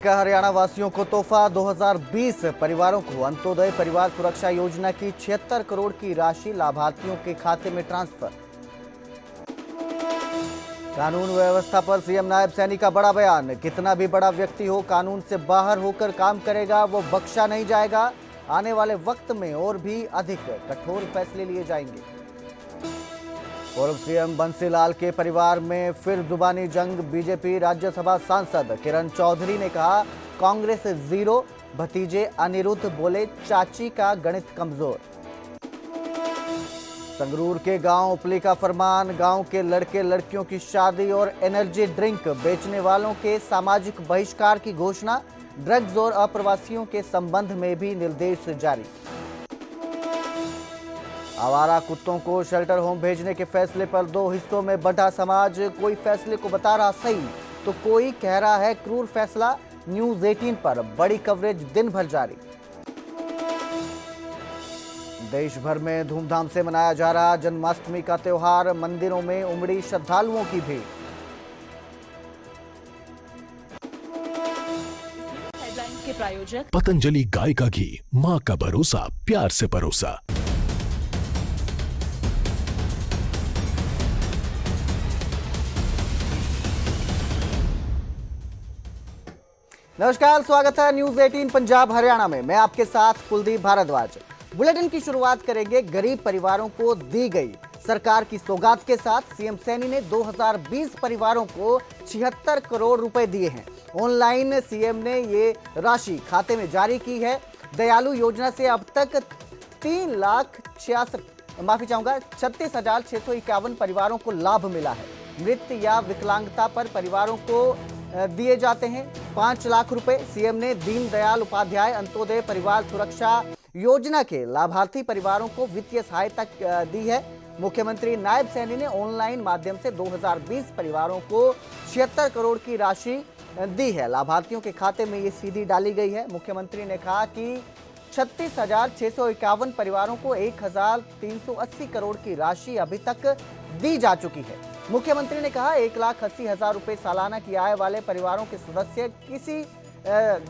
हरियाणा वासियों को तोहफा 2020 परिवारों को अंत्योदय परिवार सुरक्षा योजना की 76 करोड़ की राशि लाभार्थियों के खाते में ट्रांसफर। कानून व्यवस्था पर सीएम नायब सैनी का बड़ा बयान। कितना भी बड़ा व्यक्ति हो, कानून से बाहर होकर काम करेगा वो बख्शा नहीं जाएगा। आने वाले वक्त में और भी अधिक कठोर फैसले लिए जाएंगे। पूर्व सीएम बंसीलाल के परिवार में फिर जुबानी जंग। बीजेपी राज्यसभा सांसद किरण चौधरी ने कहा कांग्रेस जीरो, भतीजे अनिरुद्ध बोले चाची का गणित कमजोर। संगरूर के गांव उपली का फरमान। गांव के लड़के लड़कियों की शादी और एनर्जी ड्रिंक बेचने वालों के सामाजिक बहिष्कार की घोषणा। ड्रग्स और अप्रवासियों के संबंध में भी निर्देश जारी। आवारा कुत्तों को शेल्टर होम भेजने के फैसले पर दो हिस्सों में बंटा समाज। कोई फैसले को बता रहा सही तो कोई कह रहा है क्रूर फैसला। न्यूज 18 पर बड़ी कवरेज दिन भर जारी। देश भर में धूमधाम से मनाया जा रहा जन्माष्टमी का त्योहार। मंदिरों में उमड़ी श्रद्धालुओं की भीड़। हेडलाइंस के प्रायोजक पतंजलि गाय का घी, माँ का भरोसा, प्यार से परोसा। नमस्कार, स्वागत है न्यूज 18 पंजाब हरियाणा में। मैं आपके साथ कुलदीप भारद्वाज। बुलेटिन की शुरुआत करेंगे गरीब परिवारों को दी गई सरकार की सौगात के साथ। सीएम सैनी ने 2020 परिवारों को 76 करोड़ रुपए दिए हैं। ऑनलाइन सीएम ने ये राशि खाते में जारी की है। दयालु योजना से अब तक 36,651 परिवारों को लाभ मिला है। मृत्यु या विकलांगता पर परिवारों को दिए जाते हैं 5 लाख रुपए। सीएम ने दीनदयाल उपाध्याय अंत्योदय परिवार सुरक्षा योजना के लाभार्थी परिवारों को वित्तीय सहायता दी है। मुख्यमंत्री नायब सैनी ने ऑनलाइन माध्यम से 2020 परिवारों को 76 करोड़ की राशि दी है। लाभार्थियों के खाते में ये सीधी डाली गई है। मुख्यमंत्री ने कहा कि 36,651 परिवारों को 1,380 करोड़ की राशि अभी तक दी जा चुकी है। मुख्यमंत्री ने कहा 1,80,000 रुपए सालाना की आय वाले परिवारों के सदस्य किसी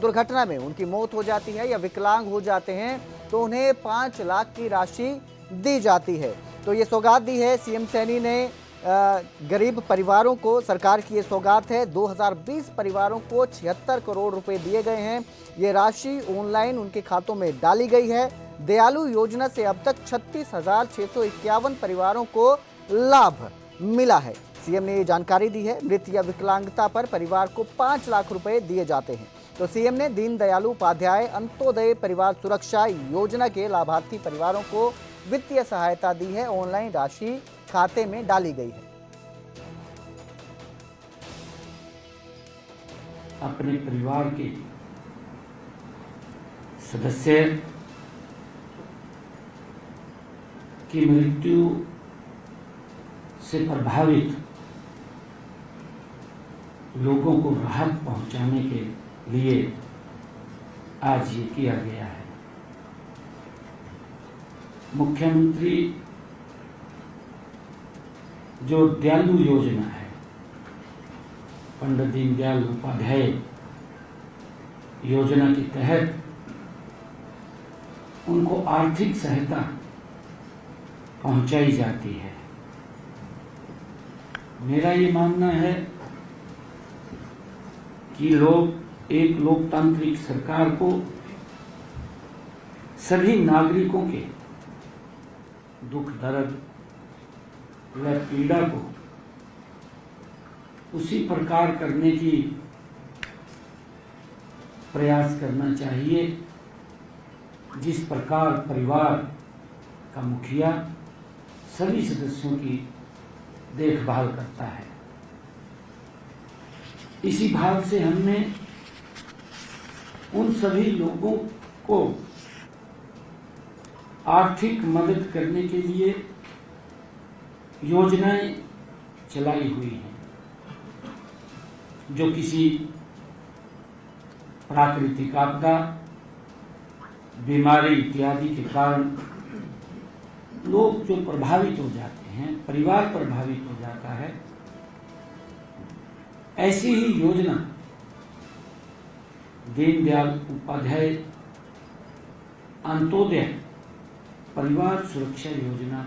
दुर्घटना में उनकी मौत हो जाती है या विकलांग हो जाते हैं तो उन्हें 5 लाख की राशि दी जाती है। तो ये सौगात दी है सीएम सैनी ने गरीब परिवारों को। सरकार की ये सौगात है। 2020 परिवारों को 76 करोड़ रुपए दिए गए हैं। ये राशि ऑनलाइन उनके खातों में डाली गई है। दयालु योजना से अब तक 36,651 परिवारों को लाभ मिला है। सीएम ने ये जानकारी दी है। मृत्यु या विकलांगता पर परिवार को 5 लाख रुपए दिए जाते हैं। तो सीएम ने दीनदयालु उपाध्याय अंत्योदय परिवार सुरक्षा योजना के लाभार्थी परिवारों को वित्तीय सहायता दी है। ऑनलाइन राशि खाते में डाली गई है। अपने परिवार के सदस्य की मृत्यु से प्रभावित लोगों को राहत पहुंचाने के लिए आज ये किया गया है। मुख्यमंत्री जो दयालु योजना है, पंडित दीनदयाल उपाध्याय योजना के तहत उनको आर्थिक सहायता पहुंचाई जाती है। मेरा ये मानना है कि एक लोकतांत्रिक सरकार को सभी नागरिकों के दुख दर्द व पीड़ा को उसी प्रकार करने की प्रयास करना चाहिए जिस प्रकार परिवार का मुखिया सभी सदस्यों की देखभाल करता है। इसी भाव से हमने उन सभी लोगों को आर्थिक मदद करने के लिए योजनाएं चलाई हुई हैं। जो किसी प्राकृतिक आपदा, बीमारी इत्यादि के कारण लोग जो प्रभावित हो जाते हैं, परिवार प्रभावित हो जाता है, ऐसी ही योजना दीनदयाल उपाध्याय अंत्योदय परिवार सुरक्षा योजना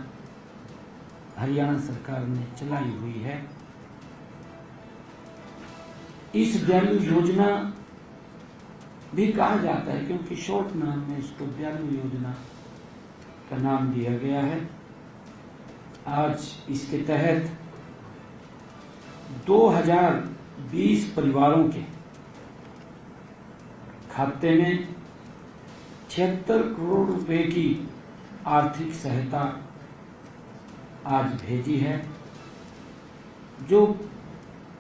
हरियाणा सरकार ने चलाई हुई है। इस दयालु योजना भी कहा जाता है क्योंकि शॉर्ट नाम में इसको दयालु योजना का नाम दिया गया है। आज इसके तहत 2020 परिवारों के खाते में 76 करोड़ रुपए की आर्थिक सहायता आज भेजी है। जो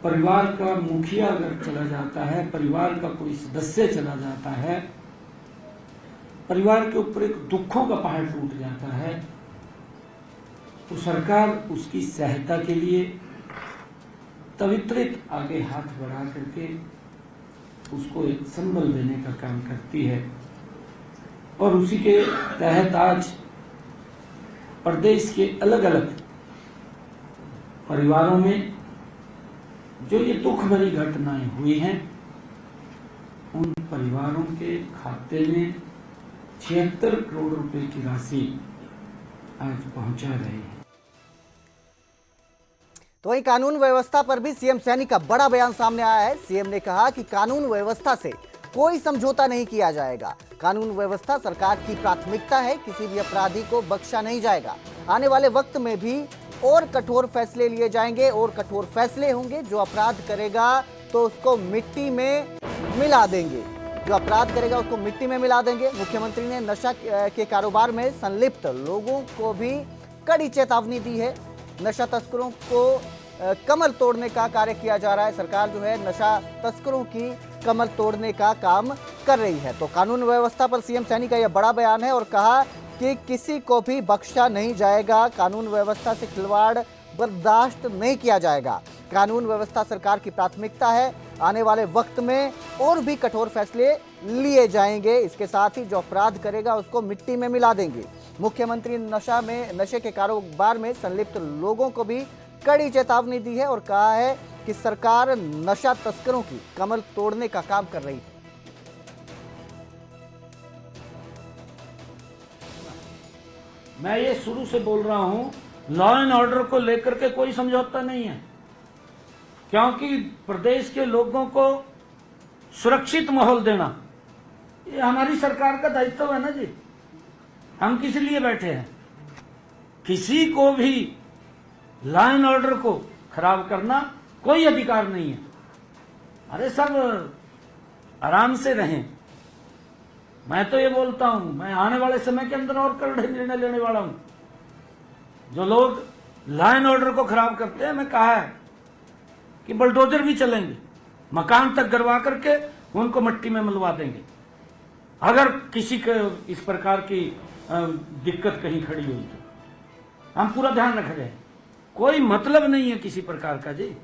परिवार का मुखिया अगर चला जाता है, परिवार का कोई सदस्य चला जाता है, परिवार के ऊपर एक दुखों का पहाड़ टूट जाता है, तो सरकार उसकी सहायता के लिए तवित्रित आगे हाथ बढ़ा करके उसको एक संबल देने का काम करती है। और उसी के तहत आज प्रदेश के अलग अलग परिवारों में जो ये दुख भरी घटनाएं हुई हैं, उन परिवारों के खाते में 76 करोड़ रुपए की राशि आज पहुंचा रही है। तो वहीं कानून व्यवस्था पर भी सीएम सैनी का बड़ा बयान सामने आया है। सीएम ने कहा कि कानून व्यवस्था से कोई समझौता नहीं किया जाएगा। कानून व्यवस्था सरकार की प्राथमिकता है, किसी भी अपराधी को बख्शा नहीं जाएगा। आने वाले वक्त में भी और कठोर फैसले लिए जाएंगे और कठोर फैसले होंगे। जो अपराध करेगा तो उसको मिट्टी में मिला देंगे, जो अपराध करेगा उसको मिट्टी में मिला देंगे। मुख्यमंत्री ने नशा के कारोबार में संलिप्त लोगों को भी कड़ी चेतावनी दी है। नशा तस्करों को कमर तोड़ने का कार्य किया जा रहा है। सरकार जो है नशा तस्करों की कमर तोड़ने का काम कर रही है। तो कानून व्यवस्था पर सीएम सैनी का यह बड़ा बयान है और कहा कि किसी को भी बख्शा नहीं जाएगा। कानून व्यवस्था से खिलवाड़ बर्दाश्त नहीं किया जाएगा। कानून व्यवस्था सरकार की प्राथमिकता है। आने वाले वक्त में और भी कठोर फैसले लिए जाएंगे। इसके साथ ही जो अपराध करेगा उसको मिट्टी में मिला देंगे। मुख्यमंत्री नशे के कारोबार में संलिप्त लोगों को भी कड़ी चेतावनी दी है और कहा है कि सरकार नशा तस्करों की कमर तोड़ने का काम कर रही है। मैं ये शुरू से बोल रहा हूं, लॉ एंड ऑर्डर को लेकर के कोई समझौता नहीं है, क्योंकि प्रदेश के लोगों को सुरक्षित माहौल देना ये हमारी सरकार का दायित्व है ना जी। हम किस लिए बैठे हैं? किसी को भी लॉ एंड ऑर्डर को खराब करना कोई अधिकार नहीं है। अरे सब आराम से रहें। मैं तो ये बोलता हूं, मैं आने वाले समय के अंदर और कड़े निर्णय लेने वाला हूं। जो लोग लॉ एंड ऑर्डर को खराब करते हैं, मैं कहा है कि बुलडोजर भी चलेंगे, मकान तक गिरवा करके उनको मिट्टी में मिलवा देंगे अगर किसी के इस प्रकार की दिक्कत कहीं खड़ी हुई तो। हम पूरा ध्यान रख रहे हैं, कोई मतलब नहीं है किसी प्रकार का जी।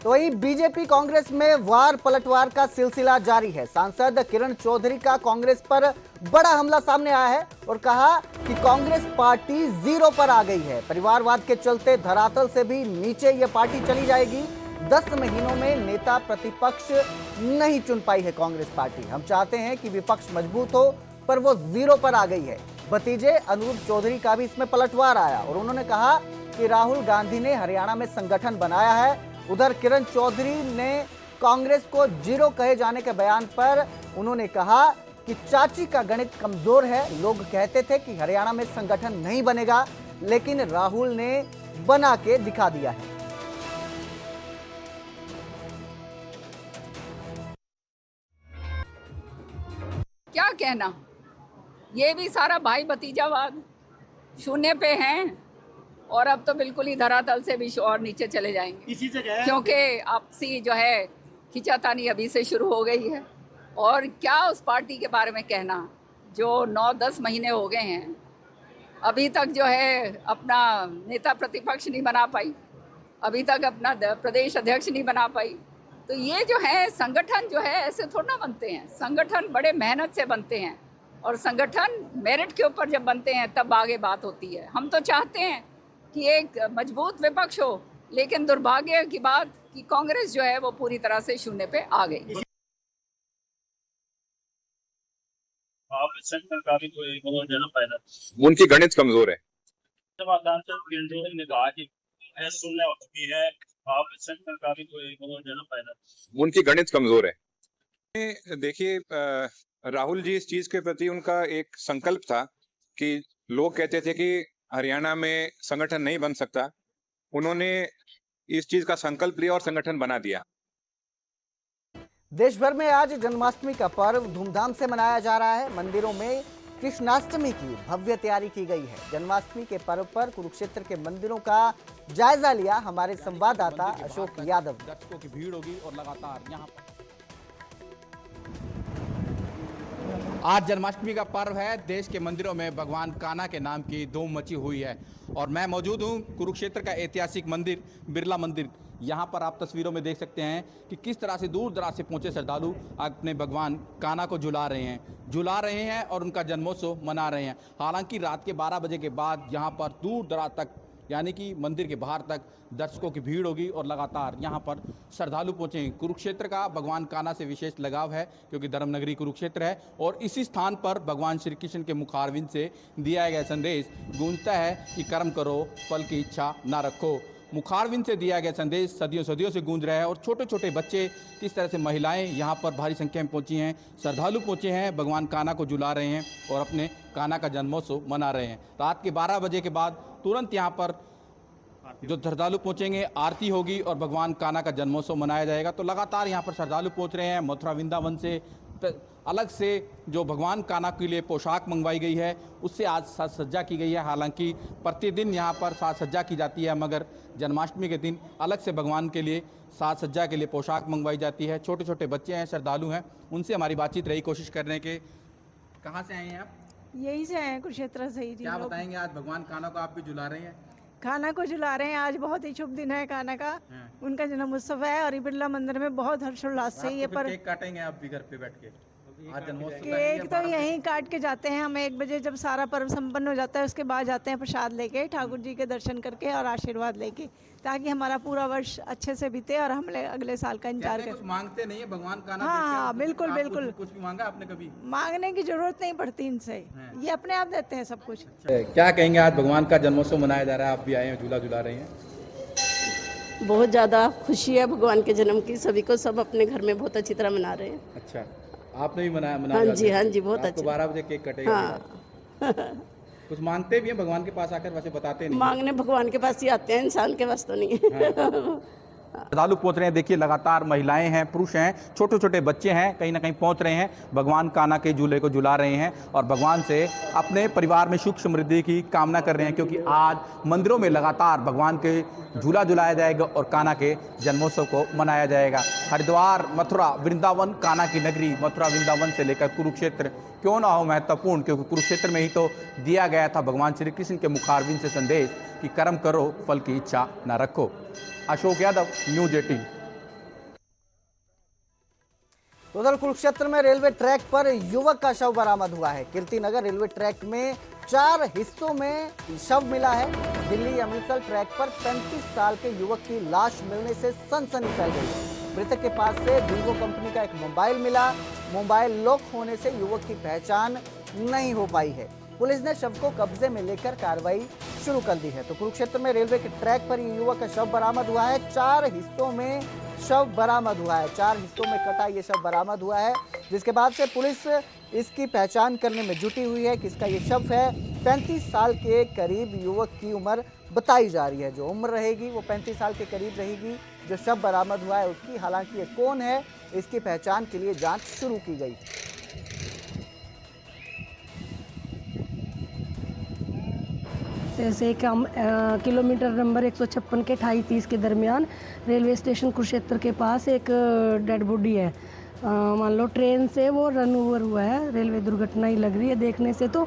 तो वही बीजेपी कांग्रेस में वार पलटवार का सिलसिला जारी है। सांसद किरण चौधरी का कांग्रेस पर बड़ा हमला सामने आया है और कहा कि कांग्रेस पार्टी जीरो पर आ गई है। परिवारवाद के चलते धरातल से भी नीचे ये पार्टी चली जाएगी। 10 महीनों में नेता प्रतिपक्ष नहीं चुन पाई है कांग्रेस पार्टी। हम चाहते हैं कि विपक्ष मजबूत हो, पर वो जीरो पर आ गई है। भतीजे अनूप चौधरी का भी इसमें पलटवार आया और उन्होंने कहा कि राहुल गांधी ने हरियाणा में संगठन बनाया है। उधर किरण चौधरी ने कांग्रेस को जीरो कहे जाने के बयान पर उन्होंने कहा कि चाची का गणित कमजोर है। लोग कहते थे कि हरियाणा में संगठन नहीं बनेगा, लेकिन राहुल ने बना के दिखा दिया है। क्या कहना, ये भी सारा भाई भतीजावाद शून्य पे हैं और अब तो बिल्कुल ही धरातल से भी और नीचे चले जाएंगे। इसी से क्या है, क्योंकि आपसी जो है खिंचातानी अभी से शुरू हो गई है। और क्या उस पार्टी के बारे में कहना जो 9-10 महीने हो गए हैं, अभी तक जो है अपना नेता प्रतिपक्ष नहीं बना पाई, अभी तक अपना प्रदेश अध्यक्ष नहीं बना पाई। तो ये जो है संगठन जो है ऐसे थोड़ा ना बनते हैं। संगठन बड़े मेहनत से बनते हैं और संगठन मेरिट के ऊपर जब बनते हैं तब आगे बात होती है। हम तो चाहते हैं कि एक मजबूत विपक्ष हो, लेकिन दुर्भाग्य की बात कि कांग्रेस जो है वो पूरी तरह से शून्य पे आ गई। उनकी गणित कमजोर है। ने कहा कि शून्य हो चुकी है, उनकी गणित कमजोर है। देखिए, राहुल जी, इस चीज के प्रति उनका एक संकल्प था कि लोग कहते थे कि हरियाणा में संगठन नहीं बन सकता। उन्होंने इस चीज का संकल्प लिया और संगठन बना दिया। देश भर में आज जन्माष्टमी का पर्व धूमधाम से मनाया जा रहा है। मंदिरों में कृष्णाष्टमी की भव्य तैयारी की गई है। जन्माष्टमी के पर्व पर कुरुक्षेत्र के मंदिरों का जायजा लिया हमारे संवाददाता अशोक यादव। दर्शकों की भीड़ होगी और लगातार यहाँ पर आज जन्माष्टमी का पर्व है। देश के मंदिरों में भगवान कान्हा के नाम की धूम मची हुई है और मैं मौजूद हूँ कुरुक्षेत्र का ऐतिहासिक मंदिर बिरला मंदिर। यहाँ पर आप तस्वीरों में देख सकते हैं कि किस तरह से दूर दराज से पहुंचे श्रद्धालु अपने भगवान कान्हा को झुला रहे हैं और उनका जन्मोत्सव मना रहे हैं। हालांकि रात के 12 बजे के बाद यहाँ पर दूर दराज तक यानी कि मंदिर के बाहर तक दर्शकों की भीड़ होगी और लगातार यहाँ पर श्रद्धालु पहुँचेंगे। कुरुक्षेत्र का भगवान कान्हा से विशेष लगाव है क्योंकि धर्मनगरी कुरुक्षेत्र है और इसी स्थान पर भगवान श्री कृष्ण के मुखारविंद से दिया गया संदेश गूंजता है कि कर्म करो, फल की इच्छा ना रखो। मुखारविंद से दिया गया संदेश सदियों से गूंज रहा है और छोटे छोटे बच्चे, किस तरह से महिलाएं यहाँ पर भारी संख्या में पहुँची हैं, श्रद्धालु पहुँचे हैं, भगवान कान्हा को झुला रहे हैं और अपने कान्हा का जन्मोत्सव मना रहे हैं। रात के 12 बजे के बाद तुरंत यहाँ पर जो श्रद्धालु पहुँचेंगे, आरती होगी और भगवान कान्हा का जन्मोत्सव मनाया जाएगा। तो लगातार यहाँ पर श्रद्धालु पहुँच रहे हैं। मथुरा वृंदावन से अलग से जो भगवान कान्हा के लिए पोशाक मंगवाई गई है उससे आज साज सज्जा की गई है। हालांकि प्रतिदिन यहाँ पर साज सज्जा की जाती है मगर जन्माष्टमी के दिन अलग से भगवान के लिए साज सज्जा के लिए पोशाक मंगवाई जाती है। छोटे छोटे बच्चे हैं, श्रद्धालु हैं, उनसे हमारी बातचीत रही। कोशिश करने के कहाँ से आए हैं आप? यही से आए कुरुक्षेत्र से ही। क्या बताएंगे, आज भगवान कान्हा को आप भी झुला रहे हैं? कान्हा को झुला रहे हैं। आज बहुत ही शुभ दिन है कान्हा का, उनका जन्म उत्सव है और बिरला मंदिर में बहुत हर्षोल्लास से ये पर केक काटेंगे आप भी घर पे बैठ के? आज जन्मोत्सव केक तो यहीं काट के जाते हैं हम 1 बजे, जब सारा पर्व संपन्न हो जाता है उसके बाद जाते हैं प्रसाद लेके, ठाकुर जी के दर्शन करके और आशीर्वाद लेके, ताकि हमारा पूरा वर्ष अच्छे से बीते और हम अगले साल का इंतजार करें। कुछ मांगते नहीं है भगवान कान्हा? हाँ बिल्कुल बिल्कुल। कुछ भी मांगा आपने कभी? मांगने की जरूरत नहीं पड़ती इनसे, ये अपने आप देते हैं सब कुछ। क्या कहेंगे, आज भगवान का जन्मोत्सव मनाया जा रहा है, आप भी आए हैं, झूला झुला रही हैं? बहुत ज़्यादा खुशी है भगवान के जन्म की, सभी को सब अपने घर में बहुत अच्छी तरह मना रहे हैं। अच्छा, आपने भी मनाया? हाँ जी बहुत अच्छा। 12 बजे केक कटेगा। हाँ। कुछ मांगते भी हैं भगवान के पास आकर? वैसे बताते नहीं। मांगने भगवान के पास ही आते हैं, इंसान के पास तो नहीं है। श्रद्धालु पहुंच रहे हैं। देखिए लगातार महिलाएं हैं, पुरुष हैं, छोटे छोटे बच्चे हैं, कहीं ना कहीं पहुंच रहे हैं, भगवान कान्हा के झूले को झुला रहे हैं और भगवान से अपने परिवार में सुख समृद्धि की कामना कर रहे हैं क्योंकि आज मंदिरों में लगातार भगवान के झूला झुलाया जाएगा और कान्हा के जन्मोत्सव को मनाया जाएगा। हरिद्वार, मथुरा, वृंदावन, कान्हा की नगरी, मथुरा वृंदावन से लेकर कुरुक्षेत्र क्यों ना हो महत्वपूर्ण, क्योंकि कुरुक्षेत्र में ही तो दिया गया था भगवान श्री कृष्ण के मुखारविंद से संदेश कि कर्म करो, फल की इच्छा न रखो। अशोक यादव, न्यूज 18। उधर कुरुक्षेत्र में रेलवे ट्रैक पर युवक का शव बरामद हुआ है। कीर्तिनगर रेलवे ट्रैक में 4 हिस्सों में शव मिला है। दिल्ली अमृतसर ट्रैक पर 35 साल के युवक की लाश मिलने से सनसनी फैल गई है। मृतक के पास से वीवो कंपनी का एक मोबाइल मिला। मोबाइल लॉक होने से युवक की पहचान नहीं हो पाई है। पुलिस ने शव को कब्जे में लेकर कार्रवाई शुरू कर दी है। तो कुरुक्षेत्र में रेलवे के ट्रैक पर ये युवक का शव बरामद हुआ है। 4 हिस्सों में शव बरामद हुआ है, 4 हिस्सों में कटा ये शव बरामद हुआ है, जिसके बाद से पुलिस इसकी पहचान करने में जुटी हुई है। किसका ये शव है? 35 साल के करीब युवक की उम्र बताई जा रही है। जो उम्र रहेगी वो 35 साल के करीब रहेगी। जो शव बरामद हुआ है उसकी, हालांकि ये कौन है इसकी पहचान के लिए जांच शुरू की गई। से किलोमीटर नंबर 156 के 28:30 के दरमियान रेलवे स्टेशन कुरुक्षेत्र के पास एक डेड बॉडी है। मान लो ट्रेन से वो रन ओवर हुआ है, रेलवे दुर्घटना ही लग रही है देखने से। तो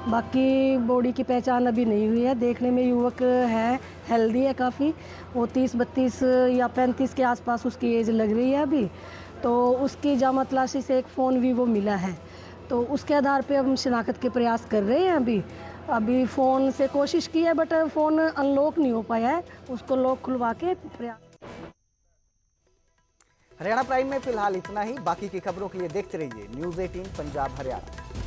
बाकी बॉडी की पहचान अभी नहीं हुई है। देखने में युवक है, हेल्दी है काफ़ी, वो 30-32 या 35 के आसपास उसकी एज लग रही है अभी। तो उसकी जामा तलाशी से एक फ़ोन वीवो मिला है, तो उसके आधार पे हम शिनाख्त के प्रयास कर रहे हैं। अभी फ़ोन से कोशिश की है बट फ़ोन अनलॉक नहीं हो पाया है, उसको लॉक खुलवा के प्रयास। हरियाणा प्राइम में फिलहाल इतना ही। बाकी की खबरों के लिए देखते रहिए न्यूज़ 18 पंजाब हरियाणा।